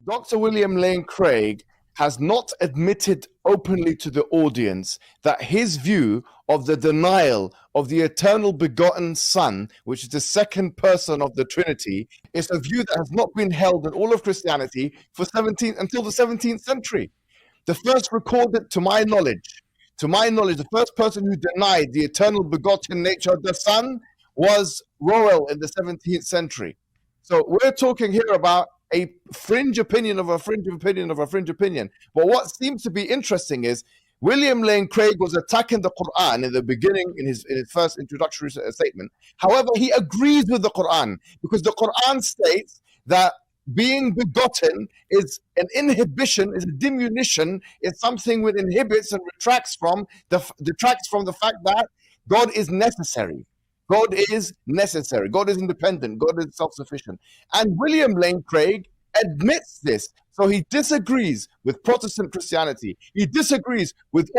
Dr. William Lane Craig has not admitted openly to the audience that his view of the denial of the eternal begotten Son, which is the second person of the Trinity, is a view that has not been held in all of Christianity until the 17th century. The first recorded, to my knowledge, the first person who denied the eternal begotten nature of the Son was Rowell in the 17th century. So we're talking here about a fringe opinion of a fringe opinion of a fringe opinion. But what seems to be interesting is William Lane Craig was attacking the Quran in the beginning, in his first introductory statement. However, he agrees with the Quran because the Quran states that being begotten is an inhibition, is a diminution, is something which inhibits and detracts from the fact that God is necessary. God is necessary. God is independent. God is self-sufficient. And William Lane Craig admits this. So he disagrees with Protestant Christianity. He disagrees with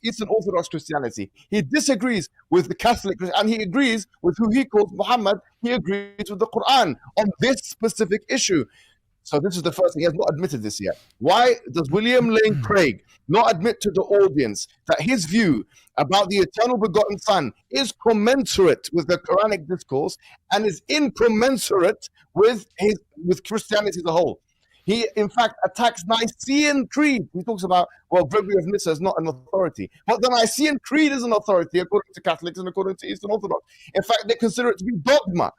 Eastern Orthodox Christianity. He disagrees with the Catholic, and he agrees with who he calls Muhammad. He agrees with the Quran on this specific issue. So this is the first thing. He has not admitted this yet. Why does William Lane Craig not admit to the audience that his view about the eternal begotten Son is commensurate with the Quranic discourse and is incommensurate with Christianity as a whole? He, in fact, attacks Nicene Creed. He talks about, well, Gregory of Nyssa is not an authority. But the Nicene Creed is an authority according to Catholics and according to Eastern Orthodox. In fact, they consider it to be dogma.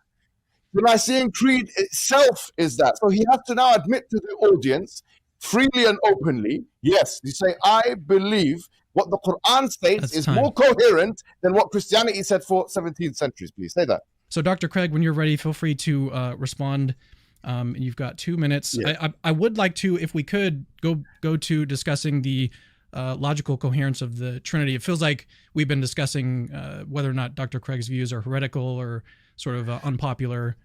The Nicene Creed itself is that. So he has to now admit to the audience freely and openly, yes, you say, I believe what the Quran states is more coherent than what Christianity said for 17 centuries. Please say that. So Dr. Craig, when you're ready, feel free to respond. You've got 2 minutes. Yeah. I would like to, if we could, go to discussing the logical coherence of the Trinity. It feels like we've been discussing whether or not Dr. Craig's views are heretical or sort of unpopular.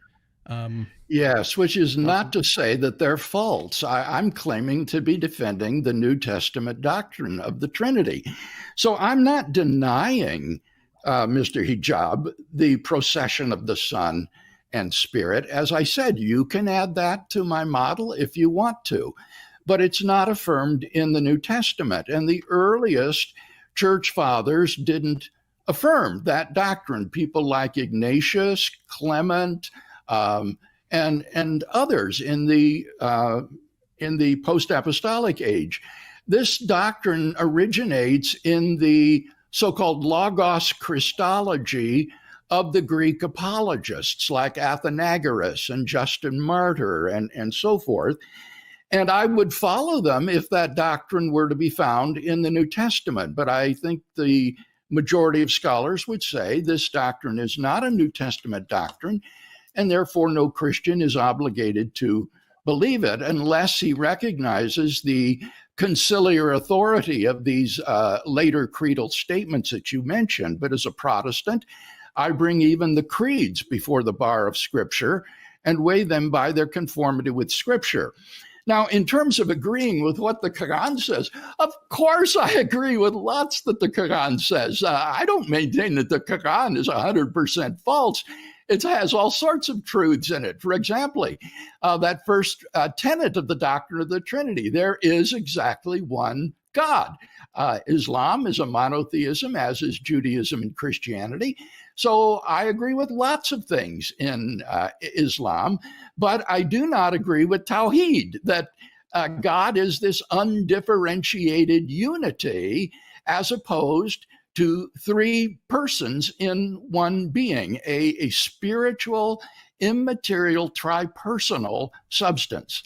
Yes, which is not to say that they're false. I'm claiming to be defending the New Testament doctrine of the Trinity. So I'm not denying, Mr. Hijab, the procession of the Son and Spirit. As I said, you can add that to my model if you want to, but it's not affirmed in the New Testament. And the earliest church fathers didn't affirm that doctrine. People like Ignatius, Clement, and others in the post-apostolic age. This doctrine originates in the so-called Logos Christology of the Greek apologists like Athenagoras and Justin Martyr and so forth. And I would follow them if that doctrine were to be found in the New Testament. But I think the majority of scholars would say this doctrine is not a New Testament doctrine, and therefore no Christian is obligated to believe it unless he recognizes the conciliar authority of these later creedal statements that you mentioned. But as a Protestant, I bring even the creeds before the bar of Scripture and weigh them by their conformity with Scripture. Now, in terms of agreeing with what the Quran says, of course I agree with lots that the Quran says. I don't maintain that the Quran is 100% false. It has all sorts of truths in it. For example, that first tenet of the doctrine of the Trinity, there is exactly one God. Islam is a monotheism, as is Judaism and Christianity. So I agree with lots of things in Islam, but I do not agree with Tawheed, that God is this undifferentiated unity as opposed to three persons in one being, a spiritual, immaterial, tripersonal substance.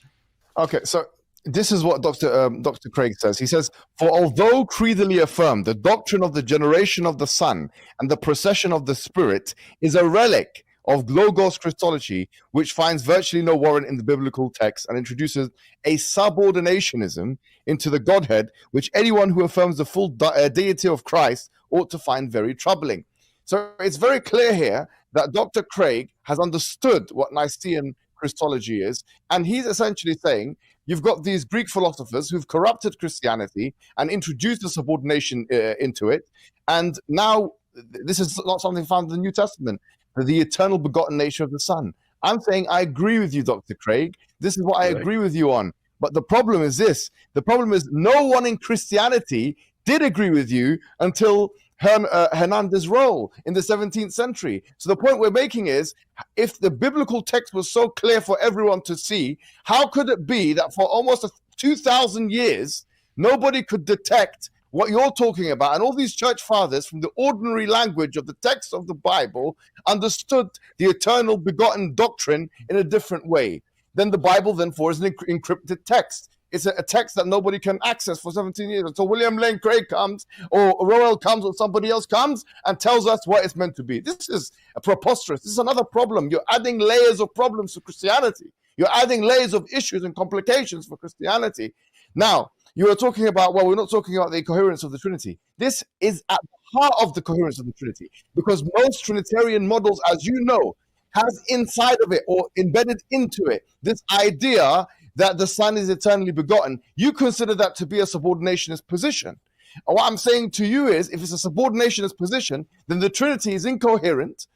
Okay, so this is what Dr. Craig says. He says, for although creedally affirmed, the doctrine of the generation of the Son and the procession of the Spirit is a relic of Logos Christology, which finds virtually no warrant in the biblical text and introduces a subordinationism into the Godhead, which anyone who affirms the full deity of Christ ought to find very troubling. So it's very clear here that Dr. Craig has understood what Nicene Christology is, and he's essentially saying you've got these Greek philosophers who've corrupted Christianity and introduced the subordination into it, and now this is not something found in the New Testament, the eternal begotten nature of the Son. I'm saying I agree with you, Dr. Craig. This is what I agree with you on. But the problem is this. The problem is no one in Christianity did agree with you until Hernandez Roll in the 17th century. So the point we're making is, if the biblical text was so clear for everyone to see, how could it be that for almost 2,000 years, nobody could detect what you're talking about? And all these church fathers, from the ordinary language of the text of the Bible, understood the eternal begotten doctrine in a different way. Then the Bible, therefore, is an encrypted text. It's a text that nobody can access for 17 years. So William Lane Craig comes, or Roel comes, or somebody else comes and tells us what it's meant to be. This is preposterous. This is another problem. You're adding layers of problems to Christianity. You're adding layers of issues and complications for Christianity. Now, you were talking about, well, we're not talking about the coherence of the Trinity. This is at the heart of the coherence of the Trinity, because most Trinitarian models, as you know, has inside of it or embedded into it this idea that the Son is eternally begotten. You consider that to be a subordinationist position. And what I'm saying to you is, if it's a subordinationist position, then the Trinity is incoherent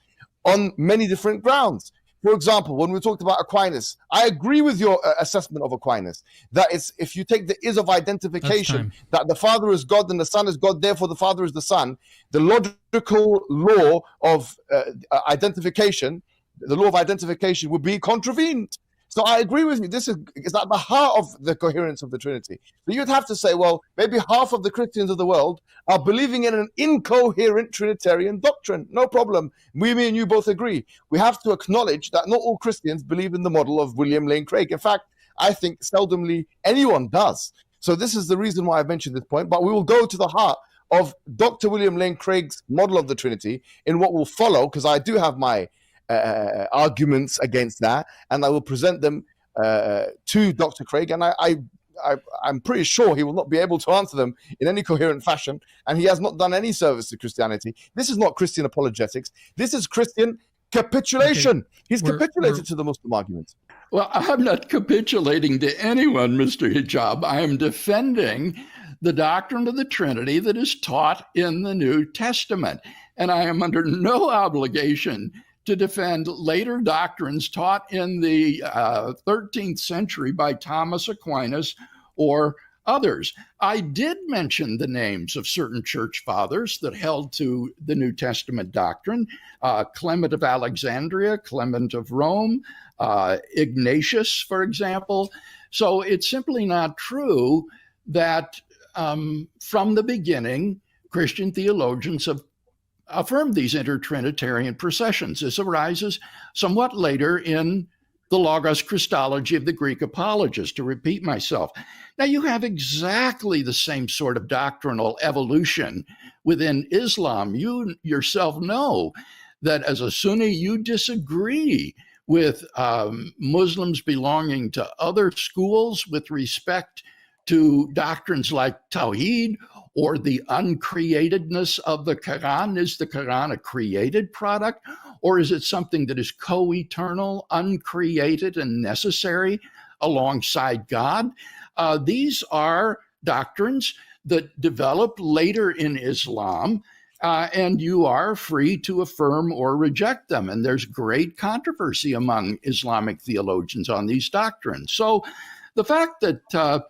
on many different grounds. For example, when we talked about Aquinas, I agree with your assessment of Aquinas, that it's, if you take the is of identification, that the Father is God and the Son is God, therefore the Father is the Son, the logical law of identification, the law of identification would be contravened. So I agree with you. This is at the heart of the coherence of the Trinity. So you'd have to say, well, maybe half of the Christians of the world are believing in an incoherent Trinitarian doctrine. No problem. Me and you both agree. We have to acknowledge that not all Christians believe in the model of William Lane Craig. In fact, I think seldomly anyone does. So this is the reason why I've mentioned this point. But we will go to the heart of Dr. William Lane Craig's model of the Trinity in what will follow, because I do have my arguments against that, and I will present them to Dr. Craig, and I'm pretty sure he will not be able to answer them in any coherent fashion, and he has not done any service to Christianity. This is not Christian apologetics. This is Christian capitulation. Okay. He's capitulated to the Muslim argument. Well, I'm not capitulating to anyone, Mr. Hijab. I am defending the doctrine of the Trinity that is taught in the New Testament, and I am under no obligation to defend later doctrines taught in the 13th century by Thomas Aquinas or others. I did mention the names of certain church fathers that held to the New Testament doctrine, Clement of Alexandria, Clement of Rome, Ignatius, for example. So it's simply not true that from the beginning, Christian theologians have affirmed these inter-Trinitarian processions. This arises somewhat later in the Logos Christology of the Greek apologist, to repeat myself. Now, you have exactly the same sort of doctrinal evolution within Islam. You yourself know that as a Sunni, you disagree with Muslims belonging to other schools with respect to doctrines like Tawheed or the uncreatedness of the Quran. Is the Quran a created product, or is it something that is co-eternal, uncreated, and necessary alongside God? These are doctrines that developed later in Islam, and you are free to affirm or reject them. And there's great controversy among Islamic theologians on these doctrines. So the fact that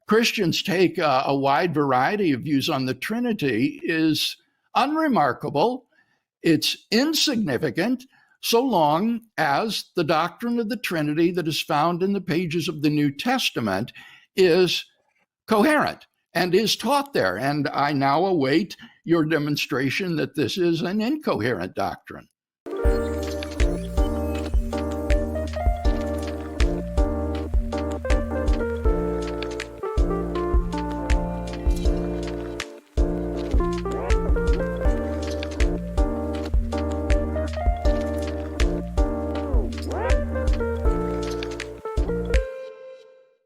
Christians take a wide variety of views on the Trinity is unremarkable. It's insignificant so long as the doctrine of the Trinity that is found in the pages of the New Testament is coherent and is taught there. And I now await your demonstration that this is an incoherent doctrine.